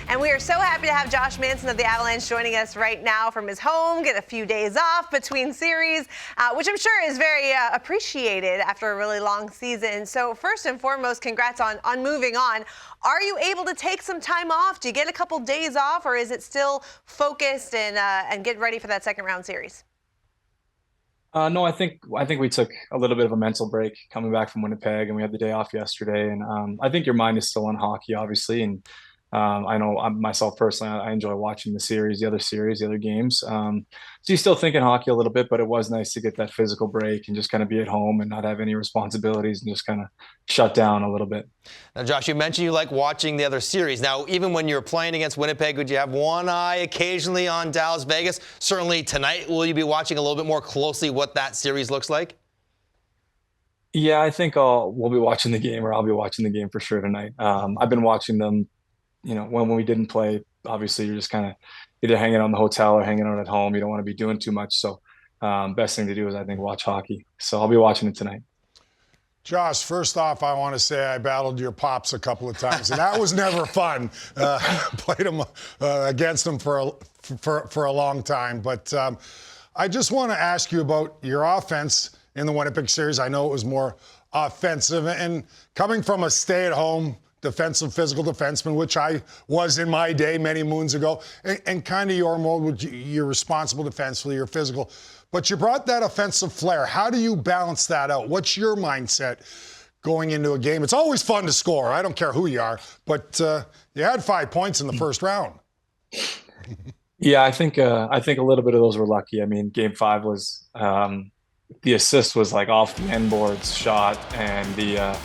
And we are so happy to have Josh Manson of the Avalanche joining us right now from his home, get a few days off between series, which I'm sure is very appreciated after a really long season. So first and foremost, congrats on moving on. Are you able to take some time off? Do you get a couple days off, or is it still focused and get ready for that second round series? No, I think we took a little bit of a mental break coming back from Winnipeg, and we had the day off yesterday. And I think your mind is still on hockey, obviously. And I know myself personally, I enjoy watching the other games. So you're still thinking hockey a little bit, but it was nice to get that physical break and just kind of be at home and not have any responsibilities and just kind of shut down a little bit. Now, Josh, you mentioned you like watching the other series. Now, even when you're playing against Winnipeg, would you have one eye occasionally on Dallas Vegas? Certainly tonight, will you be watching a little bit more closely what that series looks like? Yeah, I think we'll be watching the game, or I'll be watching the game for sure tonight. I've been watching them. When we didn't play, obviously you're just kind of either hanging out in the hotel or hanging out at home. You don't want to be doing too much. So best thing to do is, I think, watch hockey. So I'll be watching it tonight. Josh, first off, I want to say I battled your pops a couple of times, and that was never fun. Played him against him for a long time. But I just want to ask you about your offense in the Winnipeg series. I know it was more offensive, and coming from a stay-at-home defensive, physical defenseman, which I was in my day many moons ago, and kind of your mode, you're responsible defensively, you're physical, but you brought that offensive flair. How do you balance that out? What's your mindset going into a game? It's always fun to score. I don't care who you are, but you had 5 points in the first round. Yeah, I think a little bit of those were lucky. I mean, game 5 was the assist was like off the end boards shot and the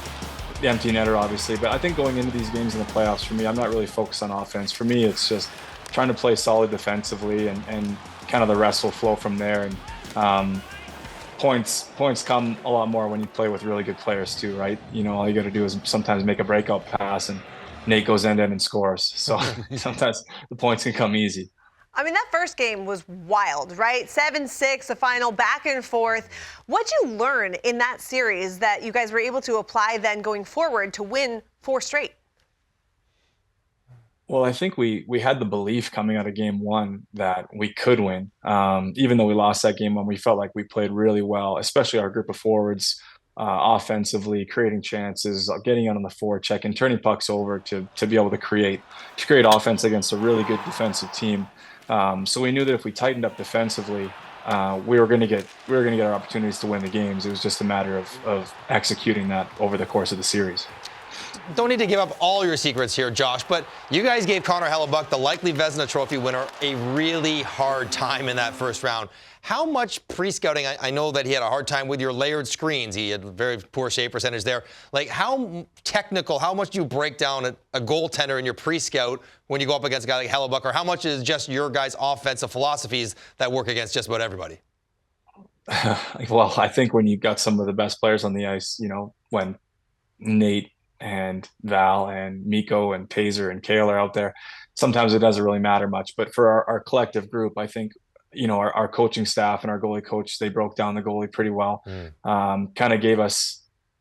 empty netter, obviously. But I think going into these games in the playoffs, for me, I'm not really focused on offense. For me, it's just trying to play solid defensively, and kind of the rest will flow from there. And points come a lot more when you play with really good players too, right? All you got to do is sometimes make a breakout pass, and Nate goes end and scores. So sometimes the points can come easy. I mean, that first game was wild, right? 7-6, the final, back and forth. What'd you learn in that series that you guys were able to apply then going forward to win 4 straight? Well, I think we had the belief coming out of game 1 that we could win. Even though we lost that game 1, we felt like we played really well, especially our group of forwards, offensively, creating chances, getting out on the forecheck and turning pucks over to be able to create offense against a really good defensive team. So we knew that if we tightened up defensively, we were going to get our opportunities to win the games. It was just a matter of executing that over the course of the series. Don't need to give up all your secrets here, Josh, but you guys gave Connor Hellebuyck, the likely Vezina Trophy winner, a really hard time in that first round. How much pre-scouting? I know that he had a hard time with your layered screens. He had very poor save percentage there. Like, how technical, how much do you break down a goaltender in your pre-scout when you go up against a guy like Hellebuyck, or how much is just your guys' offensive philosophies that work against just about everybody? Well, I think when you got some of the best players on the ice, when Nate and Val and Mikko and Taser and Kale are out there, sometimes it doesn't really matter much. But for our collective group, I think, our coaching staff and our goalie coach, they broke down the goalie pretty well. Kind of gave us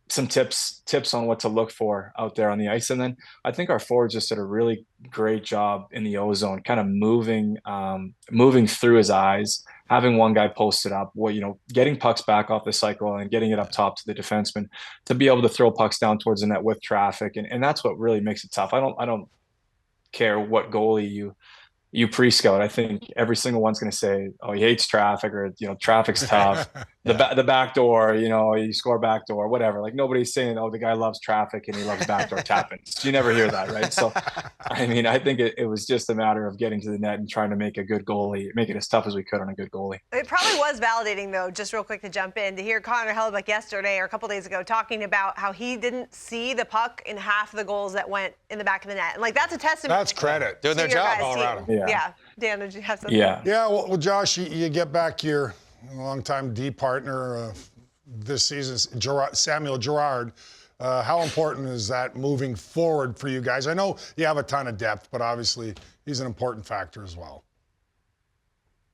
some tips on what to look for out there on the ice. And then I think our forwards just did a really great job in the O-zone, kind of moving through his eyes, having one guy posted up, getting pucks back off the cycle and getting it up top to the defenseman to be able to throw pucks down towards the net with traffic. And that's what really makes it tough. I don't care what goalie you pre-scout. I think every single one's going to say, oh, he hates traffic, or, traffic's tough. The back door, you score back door, whatever. Like, nobody's saying, oh, the guy loves traffic and he loves backdoor tap-ins. You never hear that, right? So, I mean, I think it was just a matter of getting to the net and trying to make a good goalie, make it as tough as we could on a good goalie. It probably was validating, though, just real quick to jump in, to hear Connor Hellebuyck yesterday or a couple days ago talking about how he didn't see the puck in half of the goals that went in the back of the net. And, like, that's a testament. That's credit. Doing their job. Colorado. Yeah. Dan, did you have something? Yeah. Yeah, well, Josh, you get back your longtime D partner this season, Samuel Girard. How important is that moving forward for you guys? I know you have a ton of depth, but obviously he's an important factor as well.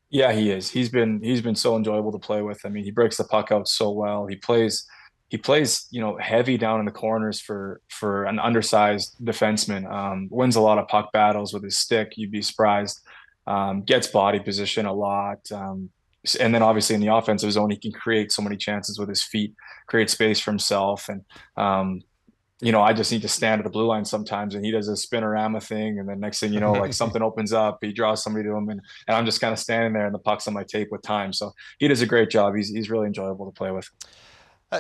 Yeah, he is. He's been so enjoyable to play with. I mean, he breaks the puck out so well. He plays he plays, heavy down in the corners for an undersized defenseman. Wins a lot of puck battles with his stick. You'd be surprised. Gets body position a lot. And then obviously in the offensive zone, he can create so many chances with his feet, create space for himself. And, I just need to stand at the blue line sometimes, and he does a spinorama thing. And then next thing you know, like something opens up, he draws somebody to him, and I'm just kind of standing there and the puck's on my tape with time. So he does a great job. He's really enjoyable to play with.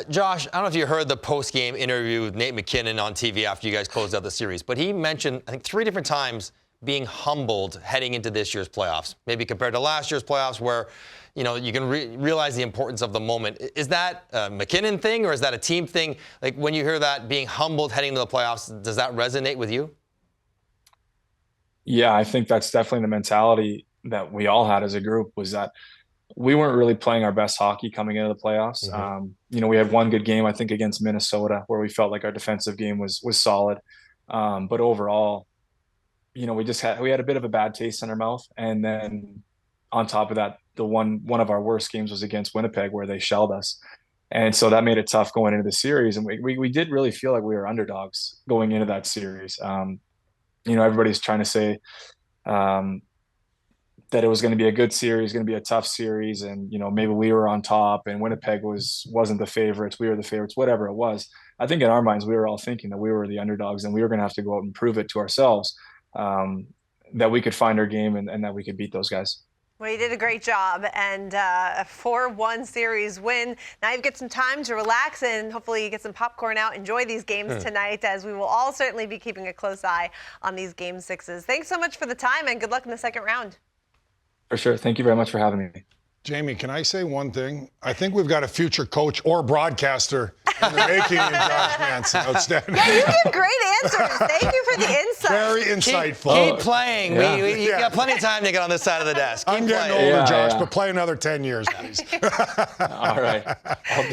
Josh, I don't know if you heard the post-game interview with Nate MacKinnon on TV after you guys closed out the series, but he mentioned, I think, 3 different times being humbled heading into this year's playoffs, maybe compared to last year's playoffs where, you can realize the importance of the moment. Is that a MacKinnon thing, or is that a team thing? Like, when you hear that, being humbled heading into the playoffs, does that resonate with you? Yeah, I think that's definitely the mentality that we all had as a group, was that we weren't really playing our best hockey coming into the playoffs. Mm-hmm. We had one good game, I think, against Minnesota, where we felt like our defensive game was solid. But overall, we had a bit of a bad taste in our mouth. And then on top of that, the one of our worst games was against Winnipeg, where they shelled us. And so that made it tough going into the series. And we did really feel like we were underdogs going into that series. Everybody's trying to say that it was going to be a good series, going to be a tough series. And, maybe we were on top and Winnipeg wasn't the favorites. We were the favorites, whatever it was. I think in our minds, we were all thinking that we were the underdogs and we were going to have to go out and prove it to ourselves, that we could find our game and that we could beat those guys. Well, you did a great job, and a 4-1 series win. Now you get some time to relax, and hopefully you get some popcorn out. Enjoy these games tonight, as we will all certainly be keeping a close eye on these Game 6s. Thanks so much for the time, and good luck in the second round. For sure. Thank you very much for having me. Jamie, can I say one thing? I think we've got a future coach or broadcaster in the making in Josh Manson. Outstanding. Yeah, you give great answers. Thank you for the insight. Very insightful. Keep playing. Yeah. You got plenty of time to get on this side of the desk. Keep I'm getting playing. older, Josh, Yeah. but play another 10 years, please. All right.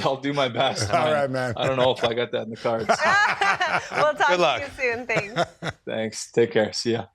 I'll do my best. All right, man. I don't know if I got that in the cards. We'll talk Good luck. to you soon. Thanks. Thanks. Take care. See ya.